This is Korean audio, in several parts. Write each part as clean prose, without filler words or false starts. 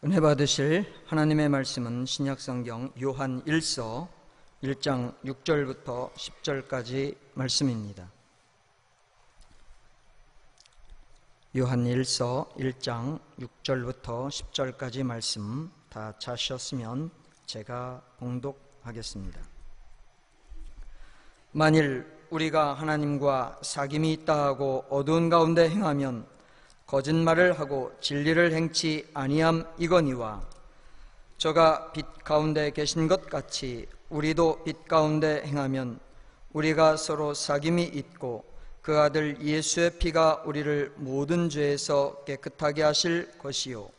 은혜 받으실 하나님의 말씀은 신약성경 요한 1서 1장 6절부터 10절까지 말씀입니다. 요한 1서 1장 6절부터 10절까지 말씀 다 찾으셨으면 제가 봉독하겠습니다. 만일 우리가 하나님과 사귐이 있다 하고 어두운 가운데 행하면 거짓말을 하고 진리를 행치 아니함 이거니와, 저가 빛 가운데 계신 것 같이 우리도 빛 가운데 행하면 우리가 서로 사귐이 있고 그 아들 예수의 피가 우리를 모든 죄에서 깨끗하게 하실 것이요,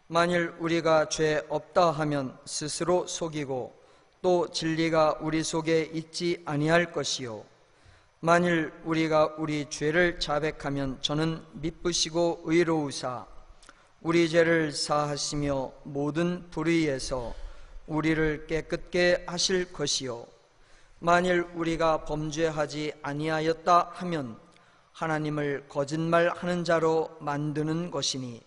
만일 우리가 죄 없다 하면 스스로 속이고 또 진리가 우리 속에 있지 아니할 것이요, 만일 우리가 우리 죄를 자백하면 저는 미쁘시고 의로우사 우리 죄를 사하시며 모든 불의에서 우리를 깨끗게 하실 것이요, 만일 우리가 범죄하지 아니하였다 하면 하나님을 거짓말하는 자로 만드는 것이니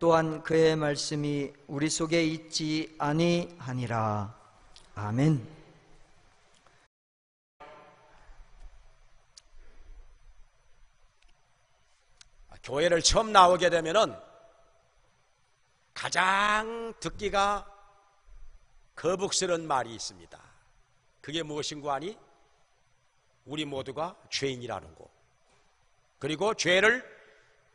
또한 그의 말씀이 우리 속에 있지 아니하니라. 아멘. 교회를 처음 나오게 되면은 가장 듣기가 거북스러운 말이 있습니다. 그게 무엇인고 하니 우리 모두가 죄인이라는 거, 그리고 죄를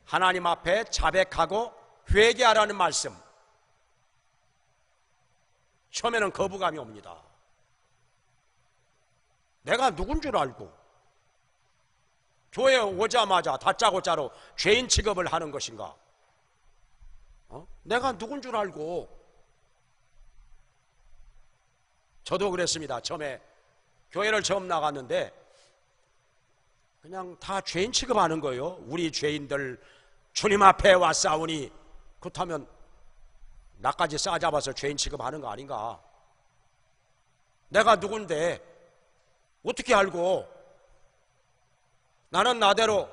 하나님 앞에 자백하고 회개하라는 말씀. 처음에는 거부감이 옵니다. 내가 누군 줄 알고 교회에 오자마자 다짜고짜로 죄인 취급을 하는 것인가? 내가 누군 줄 알고. 저도 그랬습니다. 처음에 교회를 처음 나갔는데 그냥 다 죄인 취급하는 거예요. 우리 죄인들 주님 앞에 왔사오니, 그렇다면 나까지 싸잡아서 죄인 취급하는 거 아닌가? 내가 누군데 어떻게 알고? 나는 나대로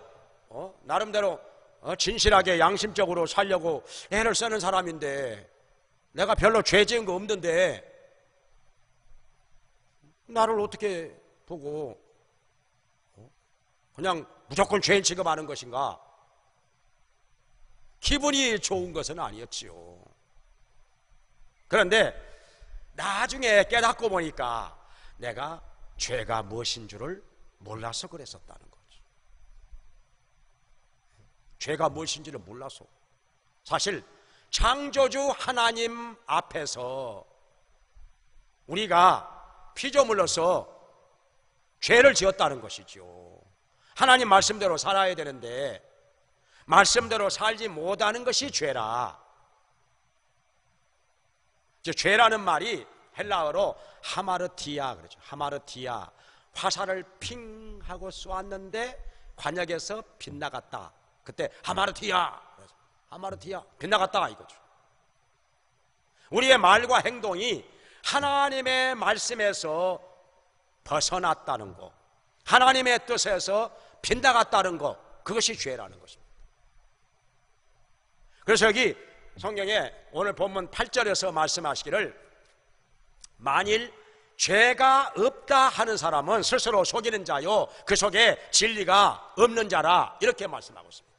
나름대로 진실하게 양심적으로 살려고 애를 쓰는 사람인데 내가 별로 죄 지은 거 없는데 나를 어떻게 보고 그냥 무조건 죄인 취급하는 것인가? 기분이 좋은 것은 아니었지요. 그런데 나중에 깨닫고 보니까 내가 죄가 무엇인 줄을 몰라서 그랬었다는 거죠. 죄가 무엇인지를 몰라서. 사실 창조주 하나님 앞에서 우리가 피조물로서 죄를 지었다는 것이죠. 하나님 말씀대로 살아야 되는데 말씀대로 살지 못하는 것이 죄라. 죄라는 말이 헬라어로 하마르티아 그러죠. 하마르티아, 화살을 핑 하고 쏘았는데 관역에서 빗나갔다. 그때 하마르티아, 빗나갔다 이거죠. 우리의 말과 행동이 하나님의 말씀에서 벗어났다는 것, 하나님의 뜻에서 빗나갔다는 것, 그것이 죄라는 것입니다. 그래서 여기 성경에 오늘 본문 8절에서 말씀하시기를, 만일 죄가 없다 하는 사람은 스스로 속이는 자요 그 속에 진리가 없는 자라, 이렇게 말씀하고 있습니다.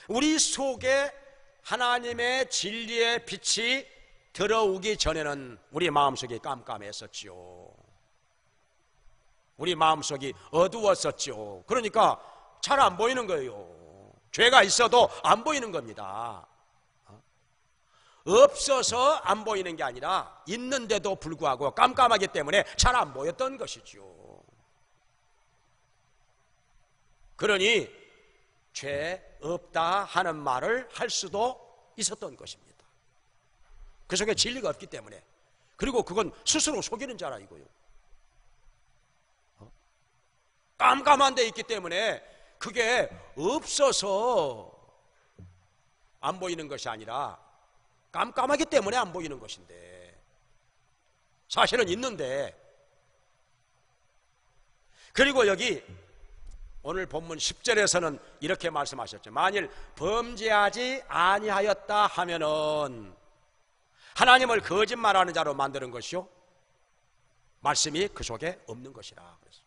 우리 속에 하나님의 진리의 빛이 들어오기 전에는 우리 마음속이 깜깜했었지요. 우리 마음속이 어두웠었지요. 그러니까 잘 안 보이는 거예요. 죄가 있어도 안 보이는 겁니다. 없어서 안 보이는 게 아니라 있는데도 불구하고 깜깜하기 때문에 잘 안 보였던 것이죠. 그러니 죄 없다 하는 말을 할 수도 있었던 것입니다. 그 속에 진리가 없기 때문에. 그리고 그건 스스로 속이는 자라 이거요. 깜깜한 데 있기 때문에 그게 없어서 안 보이는 것이 아니라 깜깜하기 때문에 안 보이는 것인데 사실은 있는데. 그리고 여기 오늘 본문 10절에서는 이렇게 말씀하셨죠. 만일 범죄하지 아니하였다 하면은 하나님을 거짓말하는 자로 만드는 것이요, 말씀이 그 속에 없는 것이라 그랬어요.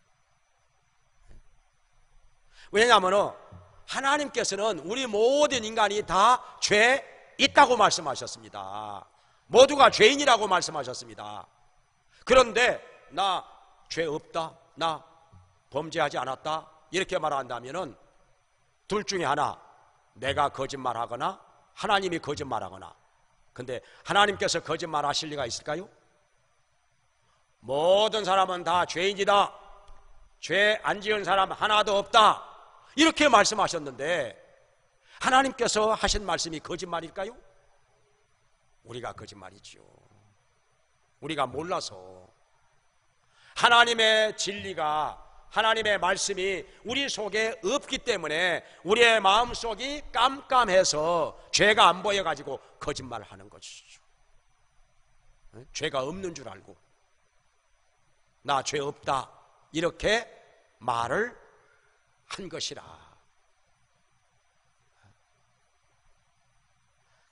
왜냐하면 하나님께서는 우리 모든 인간이 다 죄 있다고 말씀하셨습니다. 모두가 죄인이라고 말씀하셨습니다. 그런데 나 죄 없다, 나 범죄하지 않았다 이렇게 말한다면은 둘 중에 하나, 내가 거짓말하거나 하나님이 거짓말하거나. 근데 하나님께서 거짓말하실 리가 있을까요? 모든 사람은 다 죄인이다, 죄 안 지은 사람 하나도 없다 이렇게 말씀하셨는데 하나님께서 하신 말씀이 거짓말일까요? 우리가 거짓말이지요. 우리가 몰라서. 하나님의 진리가, 하나님의 말씀이 우리 속에 없기 때문에 우리의 마음속이 깜깜해서 죄가 안 보여가지고 거짓말을 하는 것이죠. 죄가 없는 줄 알고 나 죄 없다 이렇게 말을 한 것이라.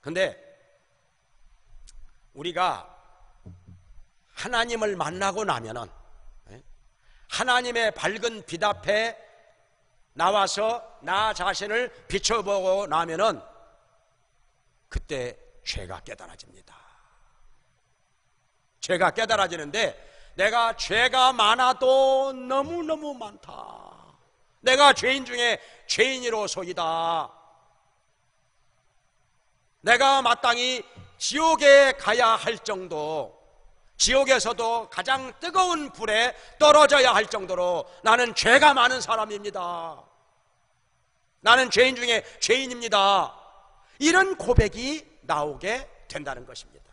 근데 우리가 하나님을 만나고 나면은, 하나님의 밝은 빛 앞에 나와서 나 자신을 비춰보고 나면은 그때 죄가 깨달아집니다. 죄가 깨달아지는데 내가 죄가 많아도 너무너무 많다, 내가 죄인 중에 죄인으로서이다, 내가 마땅히 지옥에 가야 할 정도, 지옥에서도 가장 뜨거운 불에 떨어져야 할 정도로 나는 죄가 많은 사람입니다, 나는 죄인 중에 죄인입니다, 이런 고백이 나오게 된다는 것입니다.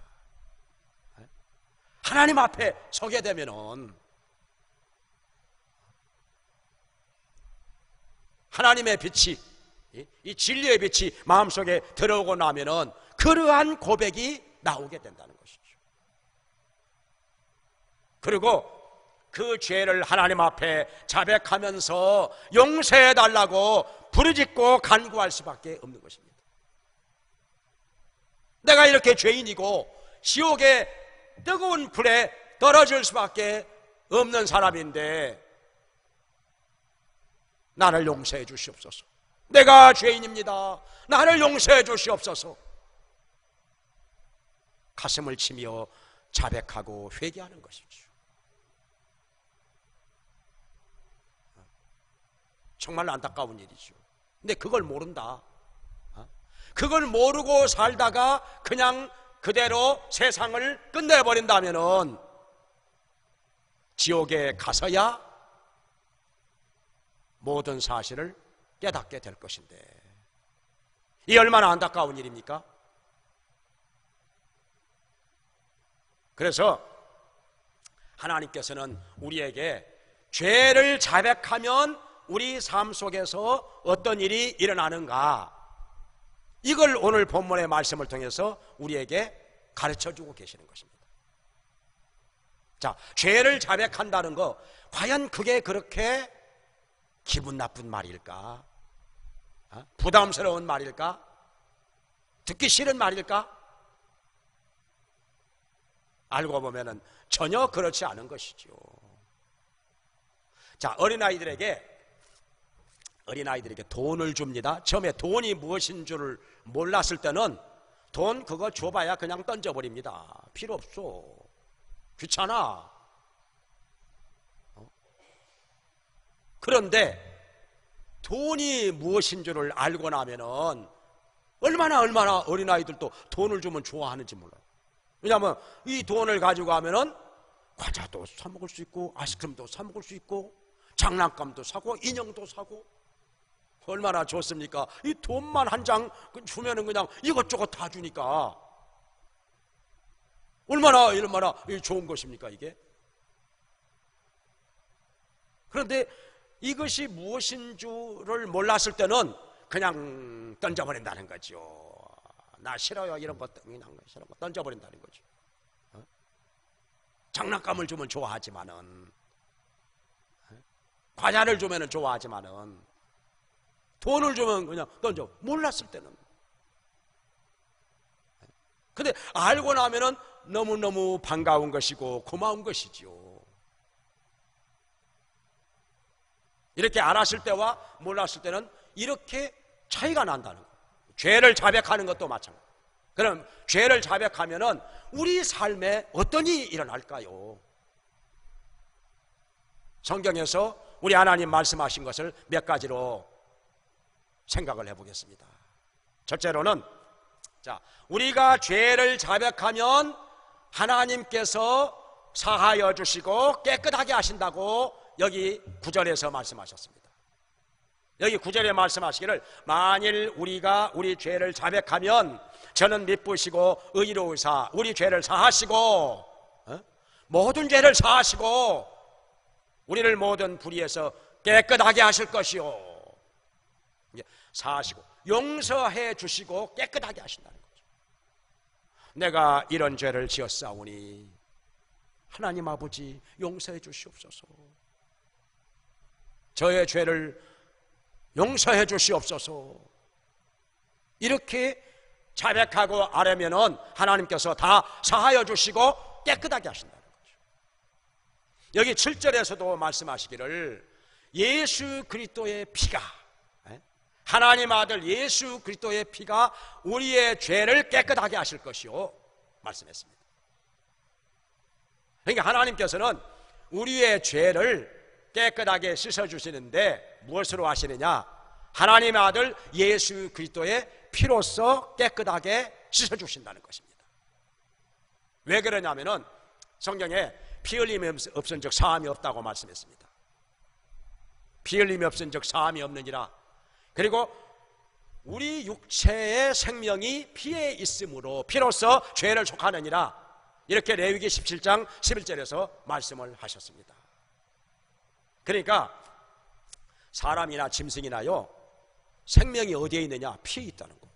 하나님 앞에 서게 되면은 하나님의 빛이, 이 진리의 빛이 마음속에 들어오고 나면은 그러한 고백이 나오게 된다는 것이죠. 그리고 그 죄를 하나님 앞에 자백하면서 용서해 달라고 부르짖고 간구할 수밖에 없는 것입니다. 내가 이렇게 죄인이고 지옥의 뜨거운 불에 떨어질 수밖에 없는 사람인데 나를 용서해 주시옵소서, 내가 죄인입니다, 나를 용서해 주시옵소서, 가슴을 치며 자백하고 회개하는 것이죠. 정말 안타까운 일이죠. 근데 그걸 모른다, 그걸 모르고 살다가 그냥 그대로 세상을 끝내버린다면은 지옥에 가서야 모든 사실을 깨닫게 될 것인데, 이 얼마나 안타까운 일입니까? 그래서 하나님께서는 우리에게 죄를 자백하면 우리 삶 속에서 어떤 일이 일어나는가, 이걸 오늘 본문의 말씀을 통해서 우리에게 가르쳐주고 계시는 것입니다. 자, 죄를 자백한다는 거, 과연 그게 그렇게 기분 나쁜 말일까? 부담스러운 말일까? 듣기 싫은 말일까? 알고 보면은 전혀 그렇지 않은 것이죠. 자, 어린아이들에게 돈을 줍니다. 처음에 돈이 무엇인 줄을 몰랐을 때는 돈 그거 줘봐야 그냥 던져버립니다. 필요 없어, 귀찮아. 그런데 돈이 무엇인 줄을 알고 나면은 얼마나 어린아이들도 돈을 주면 좋아하는지 몰라요. 왜냐하면 이 돈을 가지고 가면은 과자도 사 먹을 수 있고 아이스크림도 사 먹을 수 있고 장난감도 사고 인형도 사고 얼마나 좋습니까? 이 돈만 한 장 주면은 그냥 이것저것 다 주니까 얼마나 좋은 것입니까 이게? 그런데 이것이 무엇인 줄을 몰랐을 때는 그냥 던져버린다는 거죠. 나 싫어요, 이런 거 던져버린다는 거죠. 장난감을 주면 좋아하지만은 과자를 주면 좋아하지만은 돈을 주면 그냥 던져. 몰랐을 때는. 근데 알고 나면은 너무너무 반가운 것이고 고마운 것이죠. 이렇게 알았을 때와 몰랐을 때는 이렇게 차이가 난다는 거예요. 죄를 자백하는 것도 마찬가지. 그럼 죄를 자백하면은 우리 삶에 어떤 일이 일어날까요? 성경에서 우리 하나님 말씀하신 것을 몇 가지로 생각을 해보겠습니다. 첫째로는, 자, 우리가 죄를 자백하면 하나님께서 사하여 주시고 깨끗하게 하신다고 여기 9절에서 말씀하셨습니다. 여기 9절에 말씀하시기를, 만일 우리가 우리 죄를 자백하면 저는 미쁘시고 의로우사 우리 죄를 사하시고 모든 죄를 사하시고 우리를 모든 불의에서 깨끗하게 하실 것이요, 사하시고 용서해 주시고 깨끗하게 하신다는 거죠. 내가 이런 죄를 지었사오니 하나님 아버지 용서해 주시옵소서. 저의 죄를 용서해 주시옵소서. 이렇게 자백하고 아뢰면은 하나님께서 다 사하여 주시고 깨끗하게 하신다는 거죠. 여기 7절에서도 말씀하시기를, 예수 그리스도의 피가, 하나님 아들 예수 그리스도의 피가 우리의 죄를 깨끗하게 하실 것이요 말씀했습니다. 그러니까 하나님께서는 우리의 죄를 깨끗하게 씻어주시는데 무엇으로 하시느냐? 하나님의 아들 예수 그리스도의 피로써 깨끗하게 씻어주신다는 것입니다. 왜 그러냐면은 성경에 피 흘림이 없은 적 사함이 없다고 말씀했습니다. 피 흘림이 없은 적 사함이 없느니라. 그리고 우리 육체의 생명이 피에 있으므로 피로써 죄를 속하느니라. 이렇게 레위기 17장 11절에서 말씀을 하셨습니다. 그러니까 사람이나 짐승이나요, 생명이 어디에 있느냐? 피에 있다는 거.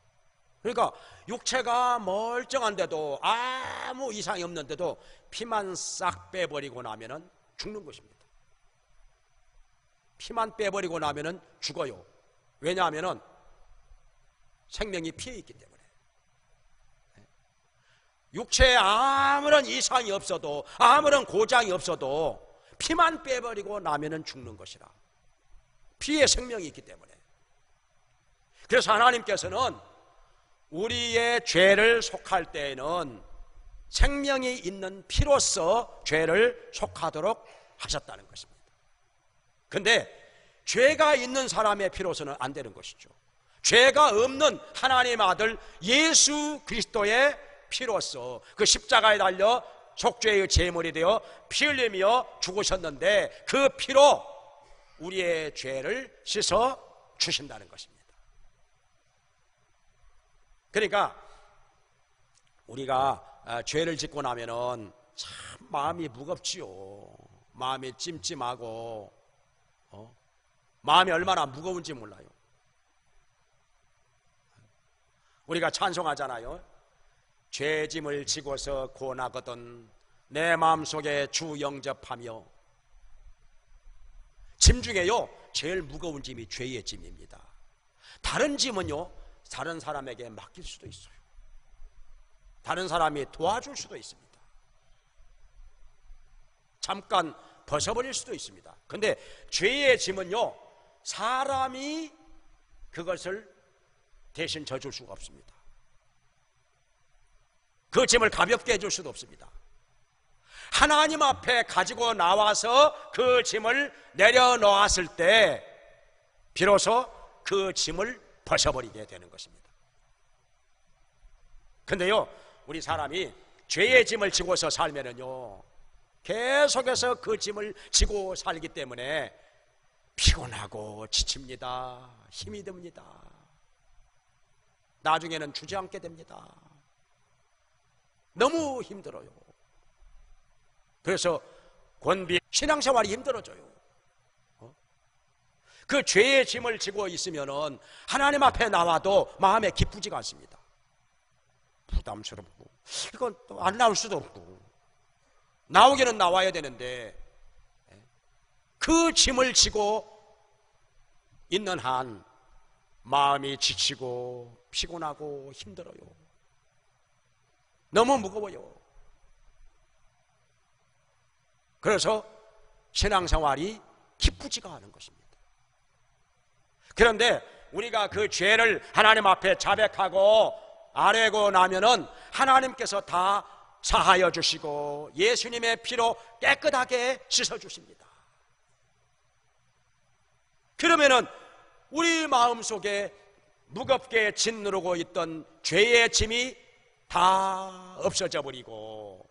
그러니까 육체가 멀쩡한데도 아무 이상이 없는데도 피만 싹 빼버리고 나면은 죽는 것입니다. 피만 빼버리고 나면은 죽어요. 왜냐하면은 생명이 피에 있기 때문에. 육체에 아무런 이상이 없어도, 아무런 고장이 없어도 피만 빼버리고 나면은 죽는 것이라. 피에 생명이 있기 때문에. 그래서 하나님께서는 우리의 죄를 속할 때에는 생명이 있는 피로써 죄를 속하도록 하셨다는 것입니다. 근데 죄가 있는 사람의 피로서는 안 되는 것이죠. 죄가 없는 하나님의 아들 예수 그리스도의 피로써 그 십자가에 달려 속죄의 제물이 되어 피 흘리며 죽으셨는데 그 피로 우리의 죄를 씻어 주신다는 것입니다. 그러니까 우리가 죄를 짓고 나면은 참 마음이 무겁지요. 마음이 찜찜하고 마음이 얼마나 무거운지 몰라요. 우리가 찬송하잖아요. 죄짐을 지고서 고나거든 내 마음속에 주 영접하며. 짐 중에요 제일 무거운 짐이 죄의 짐입니다. 다른 짐은요 다른 사람에게 맡길 수도 있어요. 다른 사람이 도와줄 수도 있습니다. 잠깐 벗어버릴 수도 있습니다. 근데 죄의 짐은요 사람이 그것을 대신 져줄 수가 없습니다. 그 짐을 가볍게 해줄 수도 없습니다. 하나님 앞에 가지고 나와서 그 짐을 내려놓았을 때 비로소 그 짐을 벗어버리게 되는 것입니다. 근데요 우리 사람이 죄의 짐을 지고서 살면은요 계속해서 그 짐을 지고 살기 때문에 피곤하고 지칩니다. 힘이 듭니다. 나중에는 주저앉게 됩니다. 너무 힘들어요. 그래서 권비 신앙생활이 힘들어져요. 그 죄의 짐을 지고 있으면은 하나님 앞에 나와도 마음에 기쁘지가 않습니다. 부담스럽고 이건 또 안 나올 수도 없고 나오기는 나와야 되는데 그 짐을 지고 있는 한 마음이 지치고 피곤하고 힘들어요. 너무 무거워요. 그래서 신앙생활이 기쁘지가 않은 것입니다. 그런데 우리가 그 죄를 하나님 앞에 자백하고 아뢰고 나면은 하나님께서 다 사하여 주시고 예수님의 피로 깨끗하게 씻어 주십니다. 그러면은 우리 마음속에 무겁게 짓누르고 있던 죄의 짐이 다 없어져 버리고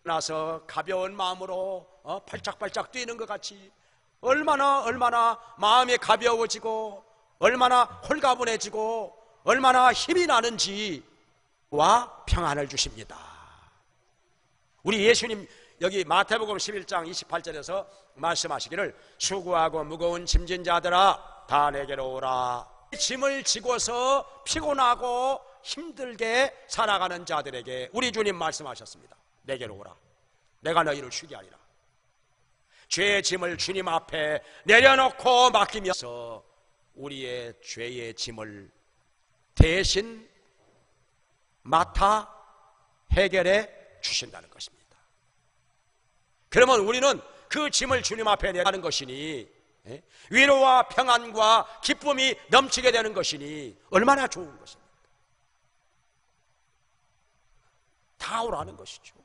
나서 가벼운 마음으로 발짝발짝 뛰는 것 같이 얼마나 마음이 가벼워지고 얼마나 홀가분해지고 얼마나 힘이 나는지와 평안을 주십니다. 우리 예수님 여기 마태복음 11장 28절에서 말씀하시기를 수고하고 무거운 짐진 자들아 다 내게로 오라. 짐을 지고서 피곤하고 힘들게 살아가는 자들에게 우리 주님 말씀하셨습니다. 내게로 오라. 내가 너희를 쉬게 하리라. 죄의 짐을 주님 앞에 내려놓고 맡기면서 우리의 죄의 짐을 대신 맡아 해결해 주신다는 것입니다. 그러면 우리는 그 짐을 주님 앞에 내라는 것이니 위로와 평안과 기쁨이 넘치게 되는 것이니 얼마나 좋은 것입니까? 다 오라는 것이죠.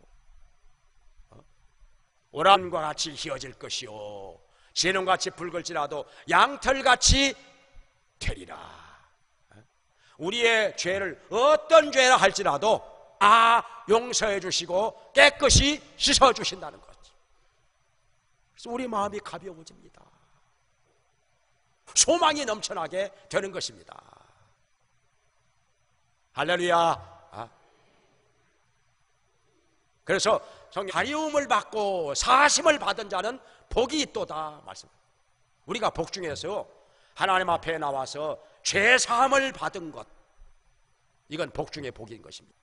오람과 같이 휘어질 것이요 진홍같이 붉을지라도 양털같이 되리라. 우리의 죄를 어떤 죄라 할지라도 용서해 주시고 깨끗이 씻어 주신다는 것. 그래서 우리 마음이 가벼워집니다. 소망이 넘쳐나게 되는 것입니다. 할렐루야. 그래서 가리움을 받고 사심을 받은 자는 복이 있도다 말씀. 우리가 복 중에서요 하나님 앞에 나와서 죄 사함을 받은 것, 이건 복 중에 복인 것입니다.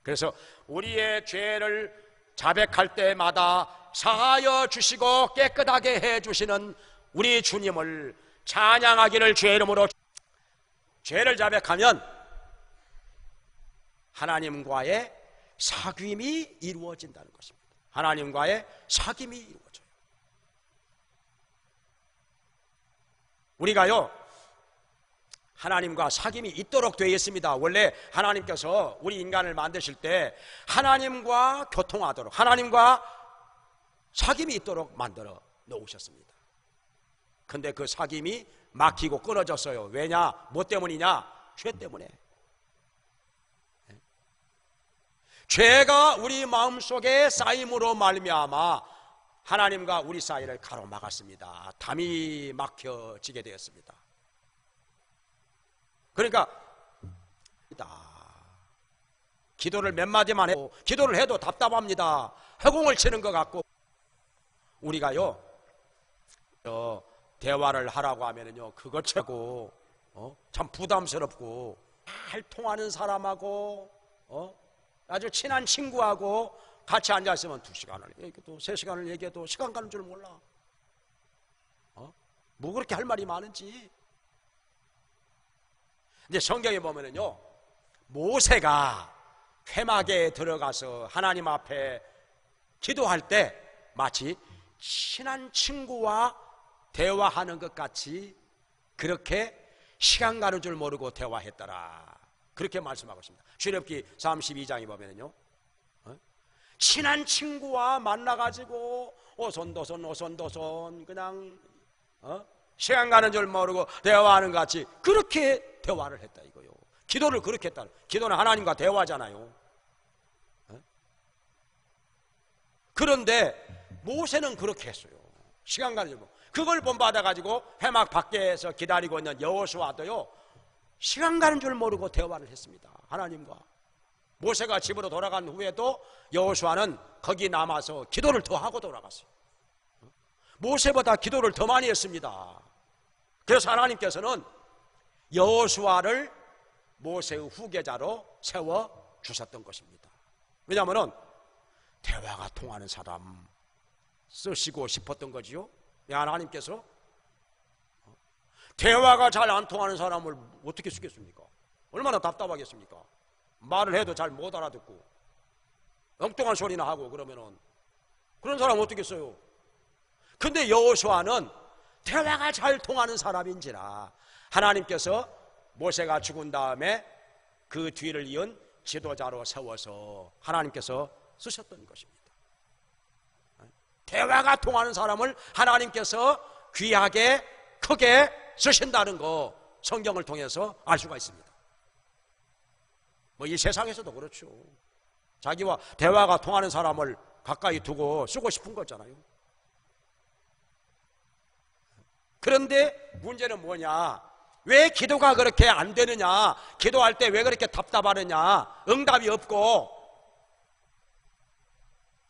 그래서 우리의 죄를 자백할 때마다 사하여 주시고 깨끗하게 해 주시는 우리 주님을 찬양하기를 주의 이름으로. 죄를 자백하면 하나님과의 사귐이 이루어진다는 것입니다. 하나님과의 사귐이 이루어져요. 우리가요 하나님과 사귐이 있도록 되어 있습니다. 원래 하나님께서 우리 인간을 만드실 때 하나님과 교통하도록, 하나님과 사귐이 있도록 만들어 놓으셨습니다. 근데 그 사귐이 막히고 끊어졌어요. 왜냐? 뭐 때문이냐? 죄 때문에. 죄가 우리 마음속에 쌓임으로 말미암아 하나님과 우리 사이를 가로막았습니다. 담이 막혀지게 되었습니다. 그러니까 기도를 몇 마디만 해도, 기도를 해도 답답합니다. 허공을 치는 것 같고, 우리가요 대화를 하라고 하면은요 그것 차고 참 부담스럽고, 잘 통하는 사람하고 아주 친한 친구하고 같이 앉아있으면 2시간을 얘기해도 3시간을 얘기해도 시간 가는 줄 몰라. 뭐 그렇게 할 말이 많은지. 근데 성경에 보면은요 모세가 회막에 들어가서 하나님 앞에 기도할 때 마치 친한 친구와 대화하는 것 같이 그렇게 시간 가는 줄 모르고 대화했더라, 그렇게 말씀하고 있습니다. 출애굽기 32장에 보면은요 친한 친구와 만나가지고 오손도손 그냥 시간 가는 줄 모르고 대화하는 것 같이 그렇게 대화를 했다 이거요. 기도를 그렇게 했다. 기도는 하나님과 대화잖아요. 그런데 모세는 그렇게 했어요. 시간 가는 줄 모르고. 그걸 본받아가지고 회막 밖에서 기다리고 있는 여호수아도요 시간 가는 줄 모르고 대화를 했습니다, 하나님과. 모세가 집으로 돌아간 후에도 여호수아는 거기 남아서 기도를 더 하고 돌아갔어요. 모세보다 기도를 더 많이 했습니다. 그래서 하나님께서는 여호수아를 모세의 후계자로 세워 주셨던 것입니다. 왜냐하면 대화가 통하는 사람, 쓰시고 싶었던 거지요. 하나님께서 대화가 잘 안 통하는 사람을 어떻게 쓰겠습니까? 얼마나 답답하겠습니까? 말을 해도 잘 못 알아듣고 엉뚱한 소리나 하고 그러면은 그런 사람 어떻게 써요? 근데 여호수아는 대화가 잘 통하는 사람인지라 하나님께서 모세가 죽은 다음에 그 뒤를 이은 지도자로 세워서 하나님께서 쓰셨던 것입니다. 대화가 통하는 사람을 하나님께서 귀하게 크게 쓰신다는 거 성경을 통해서 알 수가 있습니다. 뭐 이 세상에서도 그렇죠. 자기와 대화가 통하는 사람을 가까이 두고 쓰고 싶은 거잖아요. 그런데 문제는 뭐냐? 왜 기도가 그렇게 안 되느냐? 기도할 때 왜 그렇게 답답하느냐? 응답이 없고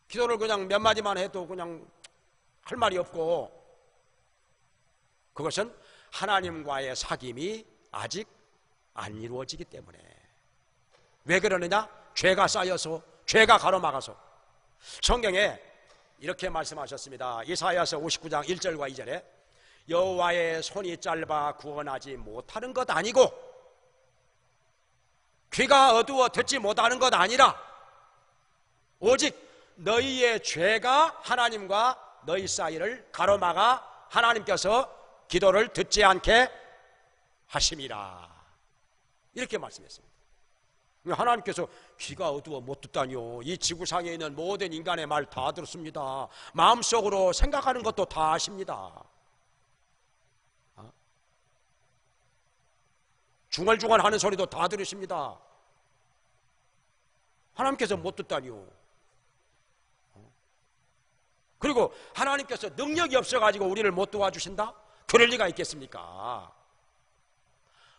기도를 그냥 몇 마디만 해도 그냥 할 말이 없고, 그것은 하나님과의 사귐이 아직 안 이루어지기 때문에. 왜 그러느냐? 죄가 쌓여서, 죄가 가로막아서. 성경에 이렇게 말씀하셨습니다. 이사야서 59장 1절과 2절에 여호와의 손이 짧아 구원하지 못하는 것 아니고 귀가 어두워 듣지 못하는 것 아니라 오직 너희의 죄가 하나님과 너희 사이를 가로막아 하나님께서 기도를 듣지 않게 하심이라. 이렇게 말씀했습니다. 하나님께서 귀가 어두워 못 듣다니요. 이 지구상에 있는 모든 인간의 말 다 들었습니다. 마음속으로 생각하는 것도 다 아십니다. 중얼중얼 하는 소리도 다 들으십니다. 하나님께서 못 듣다니요. 그리고 하나님께서 능력이 없어가지고 우리를 못 도와주신다? 그럴 리가 있겠습니까?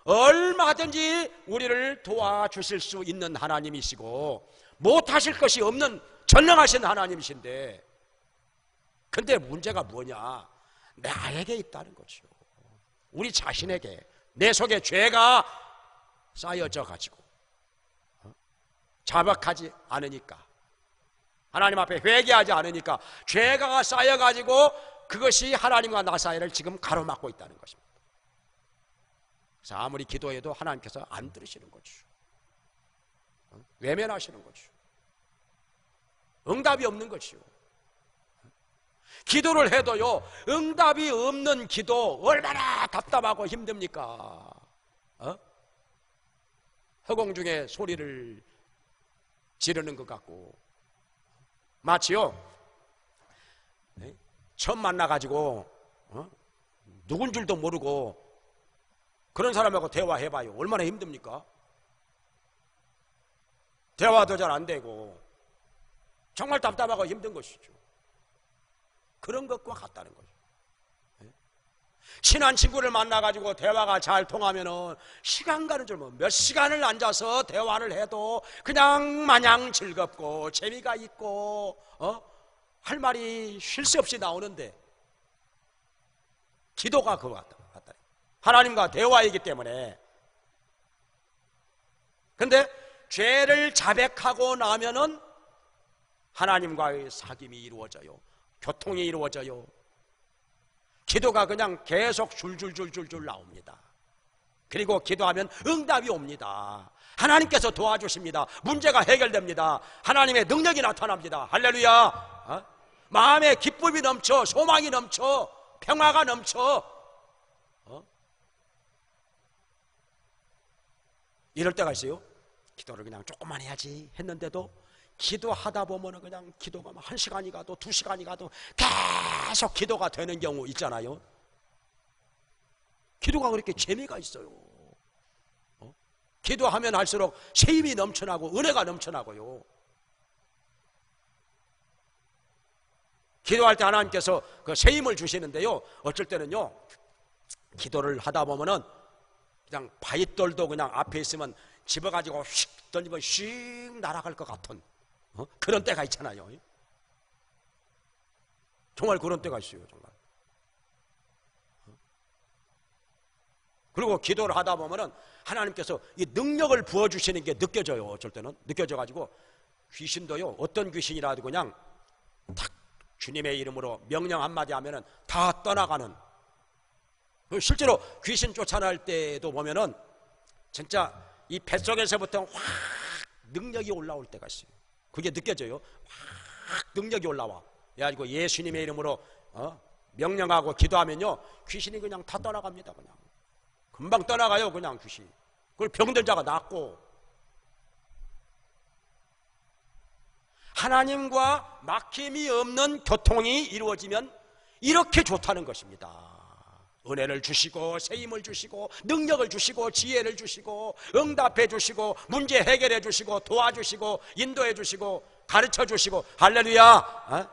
얼마든지 우리를 도와주실 수 있는 하나님이시고 못하실 것이 없는 전능하신 하나님이신데, 근데 문제가 뭐냐? 나에게 있다는 거죠. 우리 자신에게 내 속에 죄가 쌓여져 가지고 자박하지 않으니까, 하나님 앞에 회개하지 않으니까 죄가 쌓여 가지고 그것이 하나님과 나 사이를 지금 가로막고 있다는 것입니다. 그래서 아무리 기도해도 하나님께서 안 들으시는 거죠. 외면하시는 거죠. 응답이 없는 것이요. 기도를 해도요, 응답이 없는 기도 얼마나 답답하고 힘듭니까? 허공 중에 소리를 지르는 것 같고, 마치요 처음 만나가지고 누군 줄도 모르고 그런 사람하고 대화해봐요. 얼마나 힘듭니까? 대화도 잘 안 되고 정말 답답하고 힘든 것이죠. 그런 것과 같다는 거죠. 친한 친구를 만나가지고 대화가 잘 통하면은 시간 가는 줄 몇 시간을 앉아서 대화를 해도 그냥 마냥 즐겁고 재미가 있고 할 말이 쉴 새 없이 나오는데, 기도가 그거 같다. 하나님과 대화이기 때문에. 근데 죄를 자백하고 나면은 하나님과의 사귐이 이루어져요. 교통이 이루어져요. 기도가 그냥 계속 줄줄줄줄줄 나옵니다. 그리고 기도하면 응답이 옵니다. 하나님께서 도와주십니다. 문제가 해결됩니다. 하나님의 능력이 나타납니다. 할렐루야. 마음에 기쁨이 넘쳐, 소망이 넘쳐, 평화가 넘쳐. 이럴 때가 있어요. 기도를 그냥 조금만 해야지 했는데도 기도하다 보면 그냥 기도가 1시간이 가도 2시간이 가도 계속 기도가 되는 경우 있잖아요. 기도가 그렇게 재미가 있어요. 기도하면 할수록 새 힘이 넘쳐나고 은혜가 넘쳐나고요. 기도할 때 하나님께서 그 새 힘을 주시는데요, 어쩔 때는요 기도를 하다 보면은 그냥 바윗돌도 그냥 앞에 있으면 집어가지고 휙 던지면 휙 날아갈 것 같은 그런 때가 있잖아요. 정말 그런 때가 있어요. 정말. 그리고 기도를 하다 보면은 하나님께서 이 능력을 부어주시는 게 느껴져요. 어쩔 때는 느껴져가지고 귀신도요, 어떤 귀신이라도 그냥 탁 주님의 이름으로 명령 한마디 하면은 다 떠나가는, 실제로 귀신 쫓아낼 때도 보면은 진짜 이 뱃속에서부터 확 능력이 올라올 때가 있어요. 그게 느껴져요. 확 능력이 올라와. 그래가지고 예수님의 이름으로 명령하고 기도하면요, 귀신이 그냥 다 떠나갑니다. 그냥 금방 떠나가요. 그냥 귀신. 그걸 병든 자가 낫고. 하나님과 막힘이 없는 교통이 이루어지면 이렇게 좋다는 것입니다. 은혜를 주시고 세임을 주시고 능력을 주시고 지혜를 주시고 응답해 주시고 문제 해결해 주시고 도와주시고 인도해 주시고 가르쳐 주시고, 할렐루야.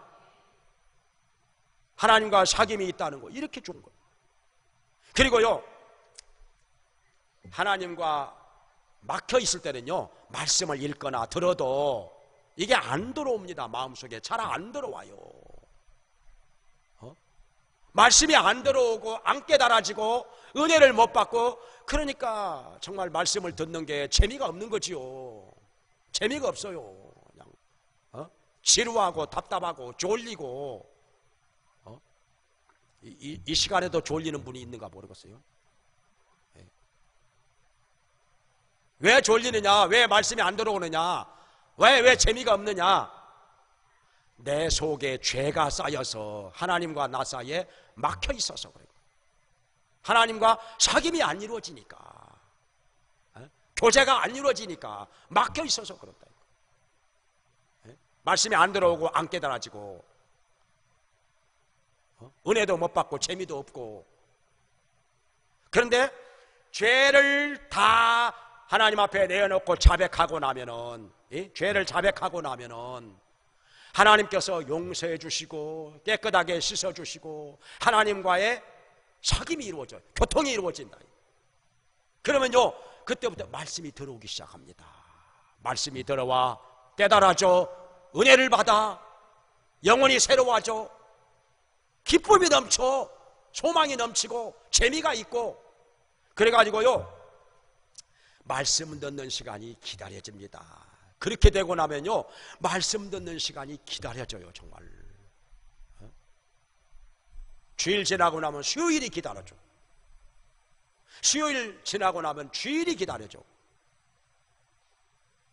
하나님과 사귐이 있다는 거, 이렇게 좋은 거예요. 그리고요, 하나님과 막혀 있을 때는요, 말씀을 읽거나 들어도 이게 안 들어옵니다. 마음속에 잘 안 들어와요. 말씀이 안 들어오고 안 깨달아지고 은혜를 못 받고, 그러니까 정말 말씀을 듣는 게 재미가 없는 거지요. 재미가 없어요. 그냥 지루하고 답답하고 졸리고. 이 시간에도 졸리는 분이 있는가 모르겠어요. 왜 졸리느냐? 왜 말씀이 안 들어오느냐? 왜 재미가 없느냐? 내 속에 죄가 쌓여서 하나님과 나 사이에 막혀 있어서 그래요. 하나님과 사귐이 안 이루어지니까, 교제가 안 이루어지니까 막혀 있어서 그렇다. 말씀이 안 들어오고 안 깨달아지고, 은혜도 못 받고 재미도 없고. 그런데 죄를 다 하나님 앞에 내어놓고 자백하고 나면은, 죄를 자백하고 나면은 하나님께서 용서해 주시고 깨끗하게 씻어 주시고 하나님과의 사귐이 이루어져요. 교통이 이루어진다. 그러면요, 그때부터 말씀이 들어오기 시작합니다. 말씀이 들어와 깨달아져, 은혜를 받아, 영혼이 새로워져, 기쁨이 넘쳐, 소망이 넘치고 재미가 있고. 그래가지고요, 말씀 듣는 시간이 기다려집니다. 그렇게 되고 나면요, 말씀 듣는 시간이 기다려져요. 정말 주일 지나고 나면 수요일이 기다려져. 수요일 지나고 나면 주일이 기다려져.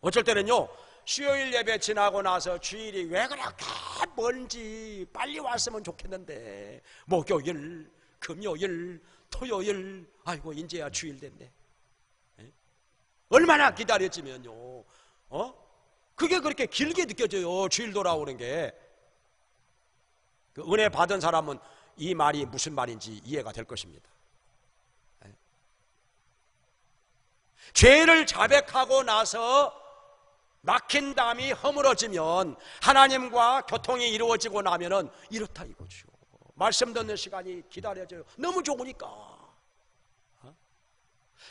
어쩔 때는요, 수요일 예배 지나고 나서 주일이 왜 그렇게 먼지, 빨리 왔으면 좋겠는데 목요일, 금요일, 토요일, 아이고 이제야 주일 됐네. 얼마나 기다렸지면요, 그게 그렇게 길게 느껴져요. 주일 돌아오는 게. 그 은혜 받은 사람은 이 말이 무슨 말인지 이해가 될 것입니다. 죄를 자백하고 나서 막힌 담이 허물어지면, 하나님과 교통이 이루어지고 나면은 이렇다 이거죠. 말씀 듣는 시간이 기다려져요. 너무 좋으니까.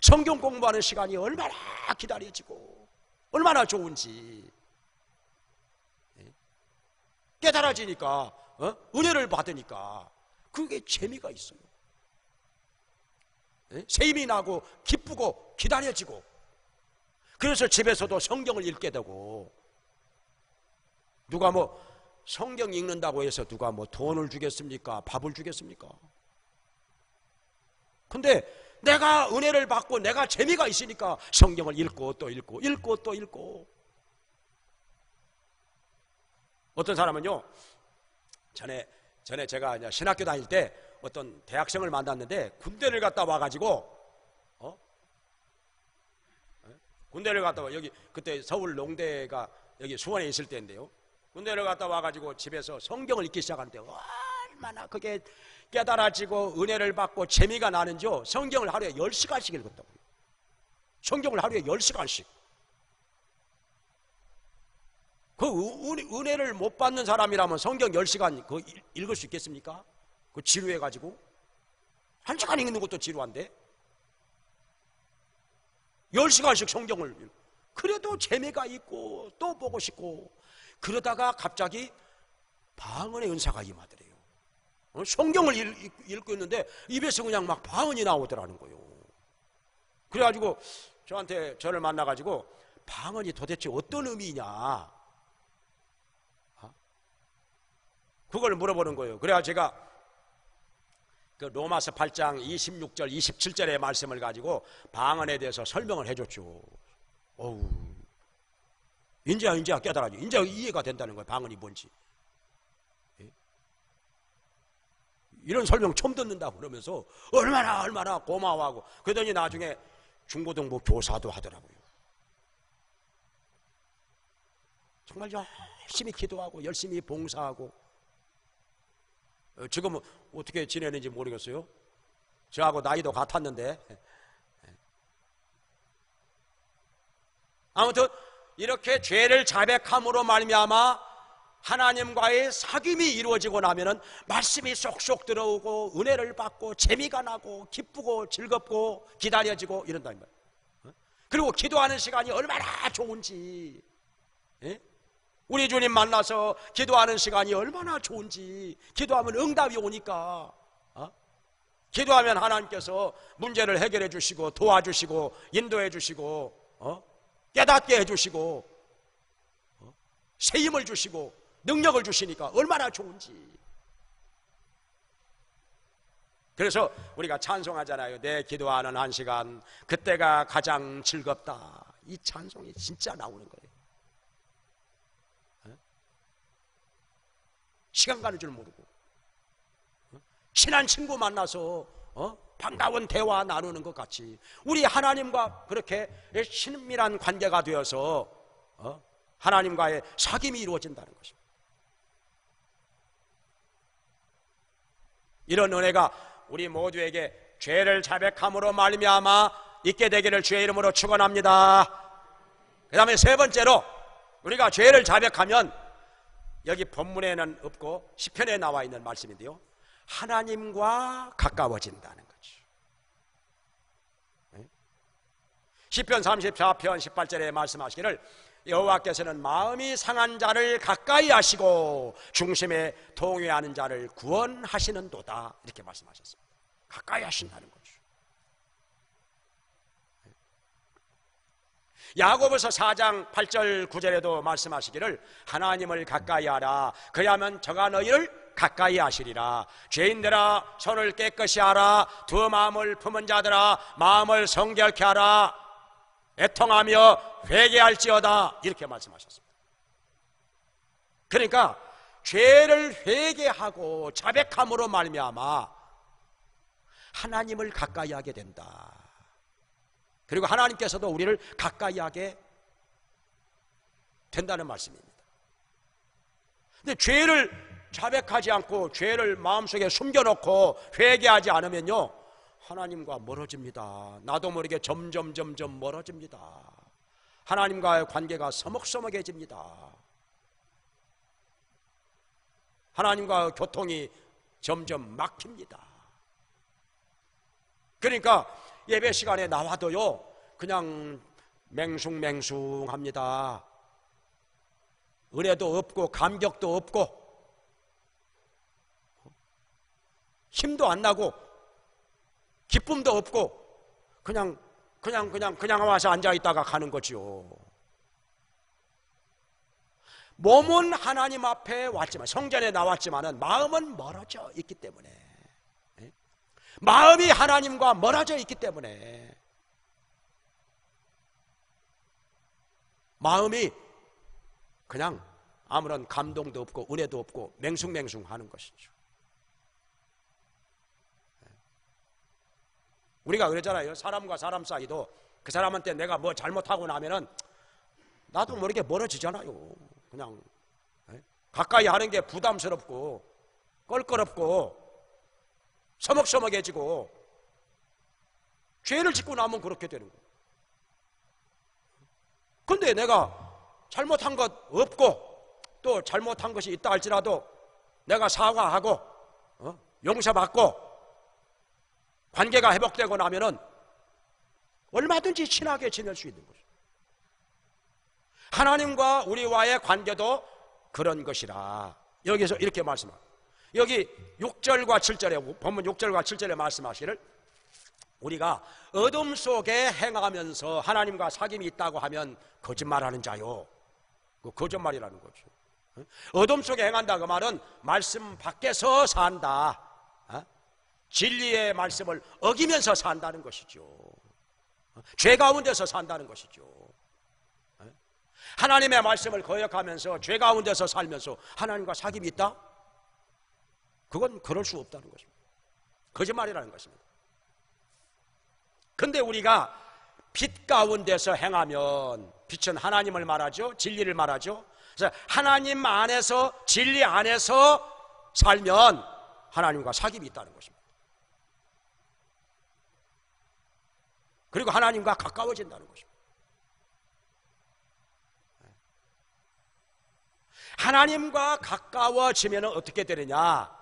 성경 공부하는 시간이 얼마나 기다려지고 얼마나 좋은지. 깨달아지니까, 은혜를 받으니까 그게 재미가 있어요. 세임이 나고 기쁘고 기다려지고. 그래서 집에서도 성경을 읽게 되고. 누가 뭐 성경 읽는다고 해서 누가 뭐 돈을 주겠습니까? 밥을 주겠습니까? 근데 내가 은혜를 받고 내가 재미가 있으니까 성경을 읽고 또 읽고 읽고 또 읽고. 어떤 사람은요, 전에 제가 이제 신학교 다닐 때 어떤 대학생을 만났는데, 군대를 갔다 와가지고, 군대를 갔다 와, 여기 그때 서울 농대가 여기 수원에 있을 때인데요, 군대를 갔다 와가지고 집에서 성경을 읽기 시작하는데 얼마나 그게 깨달아지고 은혜를 받고 재미가 나는지요. 성경을 하루에 10시간씩 읽었다고요. 성경을 하루에 10시간씩. 그 은혜를 못 받는 사람이라면 성경 10시간 그거 읽을 수 있겠습니까? 그 지루해가지고 1시간 읽는 것도 지루한데 10시간씩 성경을 읽고. 그래도 재미가 있고 또 보고 싶고. 그러다가 갑자기 방언의 은사가 임하더래요. 성경을 읽고 있는데 입에서 그냥 막 방언이 나오더라는 거예요. 그래가지고 저를 만나가지고 방언이 도대체 어떤 의미냐, 그걸 물어보는 거예요. 그래야 제가 그 로마서 8장 26절 27절의 말씀을 가지고 방언에 대해서 설명을 해줬죠. 어우, 이제 깨달아지. 이제 이해가 된다는 거예요. 방언이 뭔지. 이런 설명 처음 듣는다 그러면서 얼마나 고마워하고, 그러더니 나중에 중고등부 교사도 하더라고요. 정말 열심히 기도하고 열심히 봉사하고. 지금은 어떻게 지내는지 모르겠어요. 저하고 나이도 같았는데. 아무튼 이렇게 죄를 자백함으로 말미암아 하나님과의 사귐이 이루어지고 나면은 말씀이 쏙쏙 들어오고 은혜를 받고 재미가 나고 기쁘고 즐겁고 기다려지고 이런다는 거예요. 그리고 기도하는 시간이 얼마나 좋은지, 우리 주님 만나서 기도하는 시간이 얼마나 좋은지. 기도하면 응답이 오니까, 기도하면 하나님께서 문제를 해결해 주시고 도와주시고 인도해 주시고 깨닫게 해 주시고 새 힘을 주시고 능력을 주시니까 얼마나 좋은지. 그래서 우리가 찬송하잖아요. 내 기도하는 한 시간, 그때가 가장 즐겁다. 이 찬송이 진짜 나오는 거예요. 시간 가는 줄 모르고, 친한 친구 만나서 반가운 대화 나누는 것 같이 우리 하나님과 그렇게 친밀한 관계가 되어서 하나님과의 사귐이 이루어진다는 것입니다. 이런 은혜가 우리 모두에게 죄를 자백함으로 말미암아 있게 되기를 주의 이름으로 축원합니다. 그 다음에 세 번째로, 우리가 죄를 자백하면, 여기 본문에는 없고 시편에 나와 있는 말씀인데요, 하나님과 가까워진다는 거죠. 시편 34편 18절에 말씀하시기를 여호와께서는 마음이 상한 자를 가까이 하시고 중심에 통회하는 자를 구원하시는도다, 이렇게 말씀하셨습니다. 가까이 하신다는 거죠. 야고보서 4장 8절 9절에도 말씀하시기를 하나님을 가까이 하라, 그리하면 저가 너희를 가까이 하시리라. 죄인들아 손을 깨끗이 하라. 두 마음을 품은 자들아 마음을 성결케 하라. 애통하며 회개할지어다, 이렇게 말씀하셨습니다. 그러니까 죄를 회개하고 자백함으로 말미암아 하나님을 가까이 하게 된다. 그리고 하나님께서도 우리를 가까이 하게 된다는 말씀입니다. 근데 죄를 자백하지 않고 죄를 마음속에 숨겨놓고 회개하지 않으면요, 하나님과 멀어집니다. 나도 모르게 점점 멀어집니다. 하나님과의 관계가 서먹서먹해집니다. 하나님과의 교통이 점점 막힙니다. 그러니까 예배 시간에 나와도요, 그냥 맹숭맹숭합니다. 은혜도 없고 감격도 없고 힘도 안 나고 기쁨도 없고 그냥 와서 앉아있다가 가는 거지요. 몸은 하나님 앞에 왔지만, 성전에 나왔지만은 마음은 멀어져 있기 때문에, 마음이 하나님과 멀어져 있기 때문에 마음이 그냥 아무런 감동도 없고 은혜도 없고 맹숭맹숭하는 것이죠. 우리가 그러잖아요. 사람과 사람 사이도 그 사람한테 내가 뭐 잘못하고 나면은 나도 모르게 멀어지잖아요. 그냥 가까이 하는 게 부담스럽고 껄끄럽고 서먹서먹해지고, 죄를 짓고 나면 그렇게 되는 거예요. 근데 내가 잘못한 것 없고 또 잘못한 것이 있다 할지라도 내가 사과하고 용서받고 관계가 회복되고 나면은 얼마든지 친하게 지낼 수 있는 거죠. 하나님과 우리와의 관계도 그런 것이라 여기서 이렇게 말씀합니다. 여기 6절과 7절에, 본문 6절과 7절에 말씀하시기를 우리가 어둠 속에 행하면서 하나님과 사귐이 있다고 하면 거짓말하는 자요. 그 거짓말이라는 거죠. 어둠 속에 행한다 그 말은 말씀 밖에서 산다. 진리의 말씀을 어기면서 산다는 것이죠. 죄 가운데서 산다는 것이죠. 하나님의 말씀을 거역하면서 죄 가운데서 살면서 하나님과 사귐이 있다? 그건 그럴 수 없다는 것입니다. 거짓말이라는 것입니다. 근데 우리가 빛 가운데서 행하면, 빛은 하나님을 말하죠. 진리를 말하죠. 그래서 하나님 안에서, 진리 안에서 살면 하나님과 사귐이 있다는 것입니다. 그리고 하나님과 가까워진다는 것입니다. 하나님과 가까워지면 어떻게 되느냐?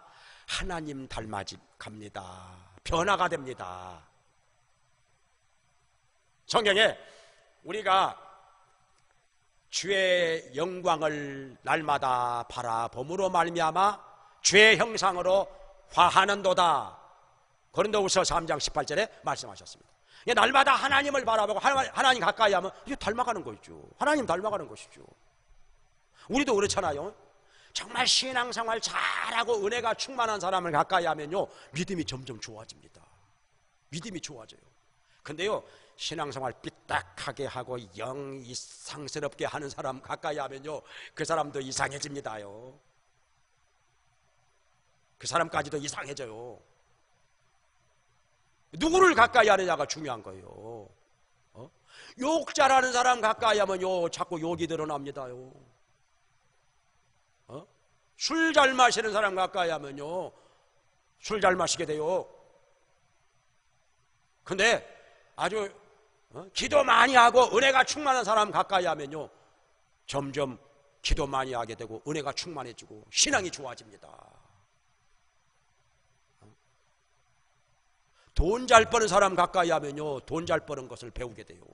하나님 닮아지 갑니다. 변화가 됩니다. 성경에 우리가 주의 영광을 날마다 바라봄으로 말미암아 주의 형상으로 화하는도다. 고린도후서 3장 18절에 말씀하셨습니다. 날마다 하나님을 바라보고 하나님 가까이 하면 이게 닮아가는 것이죠. 하나님 닮아가는 것이죠. 우리도 그렇잖아요. 정말 신앙생활 잘하고 은혜가 충만한 사람을 가까이 하면요, 믿음이 점점 좋아집니다. 믿음이 좋아져요. 근데요, 신앙생활 삐딱하게 하고 영 이상스럽게 하는 사람 가까이 하면요, 그 사람도 이상해집니다요. 그 사람까지도 이상해져요. 누구를 가까이 하느냐가 중요한 거예요. 욕 잘하는 사람 가까이 하면요, 자꾸 욕이 드러납니다요. 술 잘 마시는 사람 가까이 하면요, 술 잘 마시게 돼요. 근데 아주 기도 많이 하고 은혜가 충만한 사람 가까이 하면요, 점점 기도 많이 하게 되고 은혜가 충만해지고 신앙이 좋아집니다. 돈 잘 버는 사람 가까이 하면요, 돈 잘 버는 것을 배우게 돼요.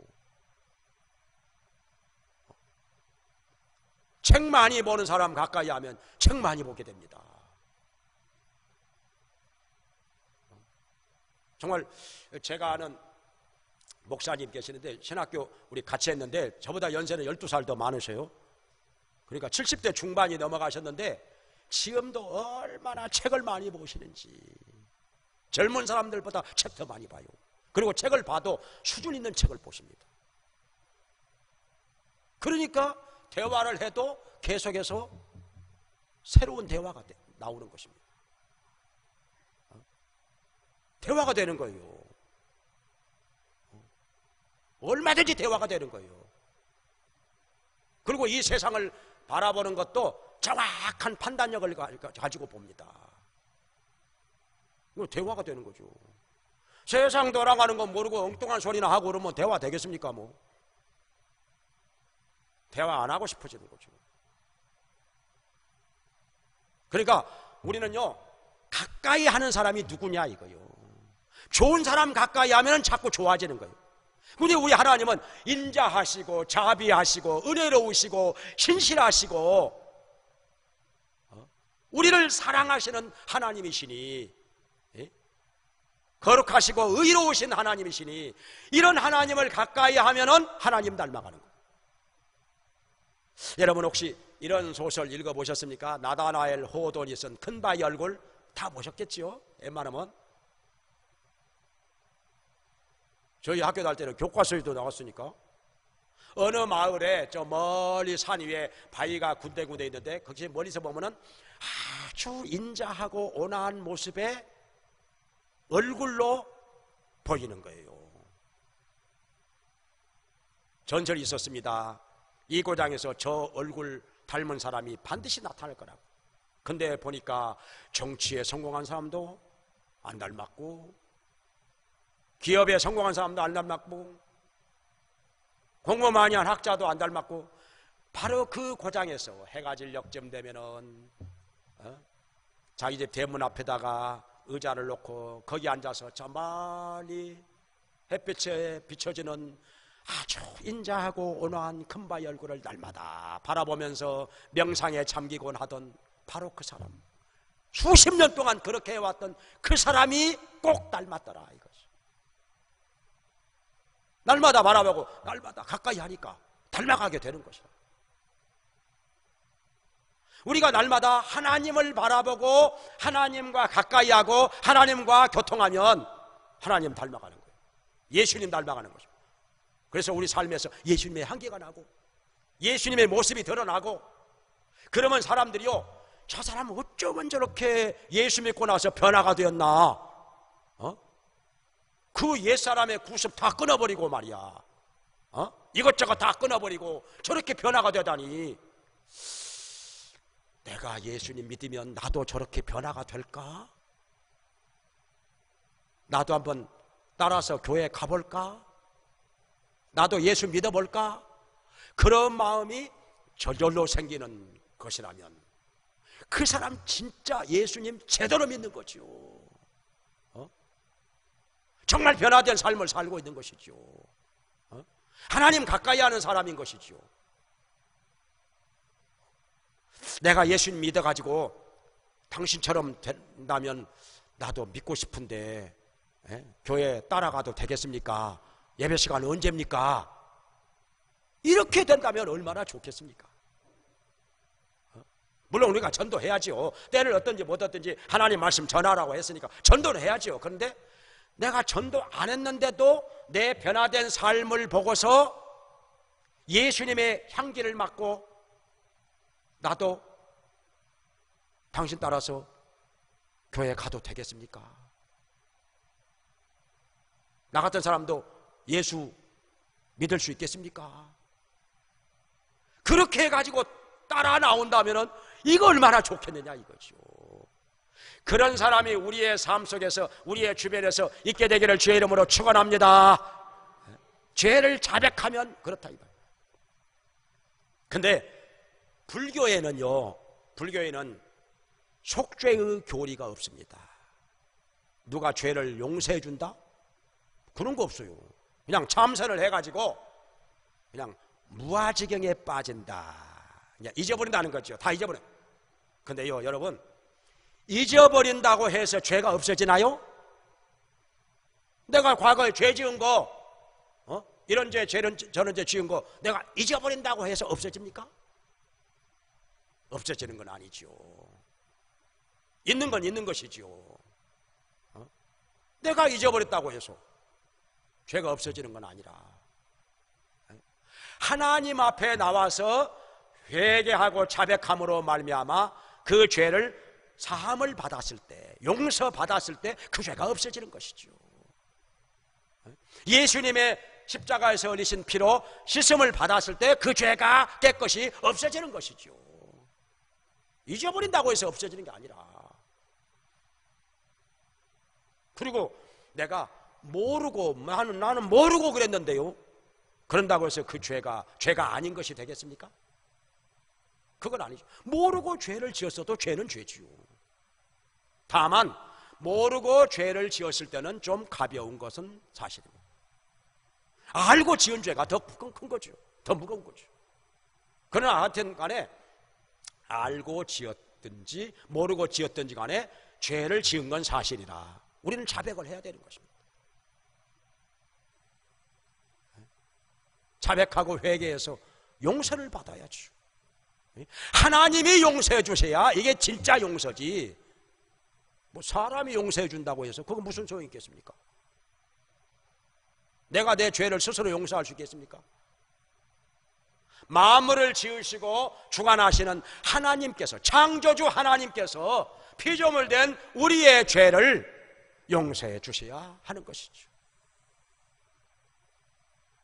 책 많이 보는 사람 가까이 하면 책 많이 보게 됩니다. 정말 제가 아는 목사님 계시는데, 신학교 우리 같이 했는데 저보다 연세는 12살 더 많으세요. 그러니까 70대 중반이 넘어가셨는데 지금도 얼마나 책을 많이 보시는지. 젊은 사람들보다 책 더 많이 봐요. 그리고 책을 봐도 수준 있는 책을 보십니다. 그러니까 대화를 해도 계속해서 새로운 대화가 나오는 것입니다. 대화가 되는 거예요. 얼마든지 대화가 되는 거예요. 그리고 이 세상을 바라보는 것도 정확한 판단력을 가지고 봅니다. 이거 대화가 되는 거죠. 세상 돌아가는 거 모르고 엉뚱한 소리나 하고 그러면 대화 되겠습니까? 뭐 대화 안 하고 싶어지는 거죠. 그러니까 우리는요, 가까이 하는 사람이 누구냐 이거요. 좋은 사람 가까이 하면 자꾸 좋아지는 거예요. 근데 우리 하나님은 인자하시고 자비하시고 은혜로우시고 신실하시고 우리를 사랑하시는 하나님이시니, 거룩하시고 의로우신 하나님이시니, 이런 하나님을 가까이 하면은 하나님 닮아가는 거예요. 여러분 혹시 이런 소설 읽어보셨습니까? 나다나엘 호돈이 쓴 큰바위 얼굴 다 보셨겠지요? 웬만하면. 저희 학교 다닐 때는 교과서에도 나왔으니까. 어느 마을에 저 멀리 산 위에 바위가 군데군데 있는데 거기 멀리서 보면은 아주 인자하고 온화한 모습의 얼굴로 보이는 거예요. 전설이 있었습니다. 이 고장에서 저 얼굴 닮은 사람이 반드시 나타날 거라고. 근데 보니까 정치에 성공한 사람도 안 닮았고, 기업에 성공한 사람도 안 닮았고, 공부 많이 한 학자도 안 닮았고, 바로 그 고장에서 해가 질 역쯤 되면은 자기 집 대문 앞에다가 의자를 놓고 거기 앉아서 저 멀리 햇빛에 비춰지는 아주 인자하고 온화한 큰바위 얼굴을 날마다 바라보면서 명상에 잠기곤 하던 바로 그 사람, 수십 년 동안 그렇게 해왔던 그 사람이 꼭 닮았더라 이거지. 날마다 바라보고 날마다 가까이 하니까 닮아가게 되는 것이야. 우리가 날마다 하나님을 바라보고 하나님과 가까이 하고 하나님과 교통하면 하나님 닮아가는 거예요. 예수님 닮아가는 거죠. 그래서 우리 삶에서 예수님의 향기가 나고 예수님의 모습이 드러나고, 그러면 사람들이요, 저 사람은 어쩌면 저렇게 예수 믿고 나서 변화가 되었나? 그 옛사람의 구습 다 끊어버리고 말이야, 이것저것 다 끊어버리고 저렇게 변화가 되다니, 내가 예수님 믿으면 나도 저렇게 변화가 될까? 나도 한번 따라서 교회 가볼까? 나도 예수 믿어볼까? 그런 마음이 저절로 생기는 것이라면 그 사람 진짜 예수님 제대로 믿는 거죠. 정말 변화된 삶을 살고 있는 것이죠. 하나님 가까이 하는 사람인 것이죠. 내가 예수님 믿어가지고 당신처럼 된다면 나도 믿고 싶은데 교회 따라가도 되겠습니까? 예배 시간 언제입니까? 이렇게 된다면 얼마나 좋겠습니까? 물론 우리가 전도해야죠. 때를 어떤지 못 어떤지 하나님 말씀 전하라고 했으니까 전도를 해야죠. 그런데 내가 전도 안 했는데도 내 변화된 삶을 보고서 예수님의 향기를 맡고 나도 당신 따라서 교회 가도 되겠습니까? 나 같은 사람도 예수 믿을 수 있겠습니까? 그렇게 해가지고 따라 나온다면 이거 얼마나 좋겠느냐 이거죠. 그런 사람이 우리의 삶 속에서 우리의 주변에서 있게 되기를 주의 이름으로 축원합니다. 죄를 자백하면 그렇다 이거예요. 근데 불교에는요, 불교에는 속죄의 교리가 없습니다. 누가 죄를 용서해 준다? 그런 거 없어요. 그냥 참선을 해가지고 그냥 무아지경에 빠진다, 그냥 잊어버린다는 거죠. 다 잊어버려. 근데요 여러분, 잊어버린다고 해서 죄가 없어지나요? 내가 과거에 죄 지은 거, 이런 죄 저런 죄 지은 거 내가 잊어버린다고 해서 없어집니까? 없어지는 건 아니죠. 있는 건 있는 것이죠. 내가 잊어버렸다고 해서 죄가 없어지는 건 아니라, 하나님 앞에 나와서 회개하고 자백함으로 말미암아 그 죄를 사함을 받았을 때, 용서받았을 때 그 죄가 없어지는 것이죠. 예수님의 십자가에서 흘리신 피로 씻음을 받았을 때 그 죄가 깨끗이 없어지는 것이죠. 잊어버린다고 해서 없어지는 게 아니라. 그리고 내가 모르고, 나는 모르고 그랬는데요, 그런다고 해서 그 죄가 아닌 것이 되겠습니까? 그건 아니죠. 모르고 죄를 지었어도 죄는 죄지요. 다만 모르고 죄를 지었을 때는 좀 가벼운 것은 사실입니다. 알고 지은 죄가 더 큰 거죠. 더 무거운 거죠. 그러나 하여튼 간에 알고 지었든지 모르고 지었든지 간에 죄를 지은 건 사실이라 우리는 자백을 해야 되는 것입니다. 자백하고 회개해서 용서를 받아야죠. 하나님이 용서해 주셔야 이게 진짜 용서지, 뭐 사람이 용서해 준다고 해서 그거 무슨 소용이 있겠습니까? 내가 내 죄를 스스로 용서할 수 있겠습니까? 만물을 지으시고 주관하시는 하나님께서, 창조주 하나님께서 피조물 된 우리의 죄를 용서해 주셔야 하는 것이죠.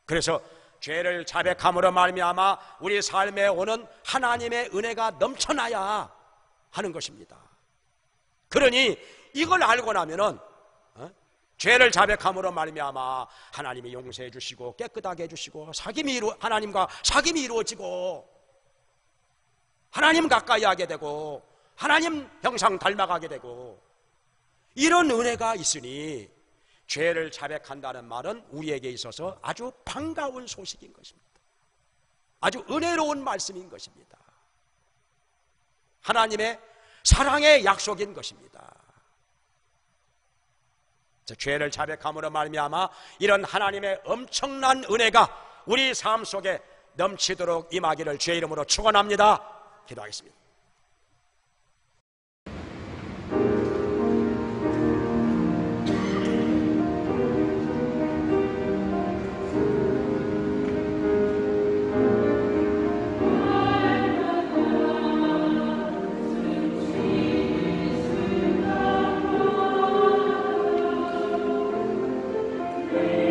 그래서 죄를 자백함으로 말미암아 우리 삶에 오는 하나님의 은혜가 넘쳐나야 하는 것입니다. 그러니 이걸 알고 나면은 죄를 자백함으로 말미암아 하나님이 용서해 주시고 깨끗하게 해주시고 하나님과 사귐이 이루어지고 하나님 가까이 하게 되고 하나님 형상 닮아가게 되고, 이런 은혜가 있으니 죄를 자백한다는 말은 우리에게 있어서 아주 반가운 소식인 것입니다. 아주 은혜로운 말씀인 것입니다. 하나님의 사랑의 약속인 것입니다. 죄를 자백함으로 말미암아 이런 하나님의 엄청난 은혜가 우리 삶 속에 넘치도록 임하기를 주의 이름으로 축원합니다. 기도하겠습니다. 주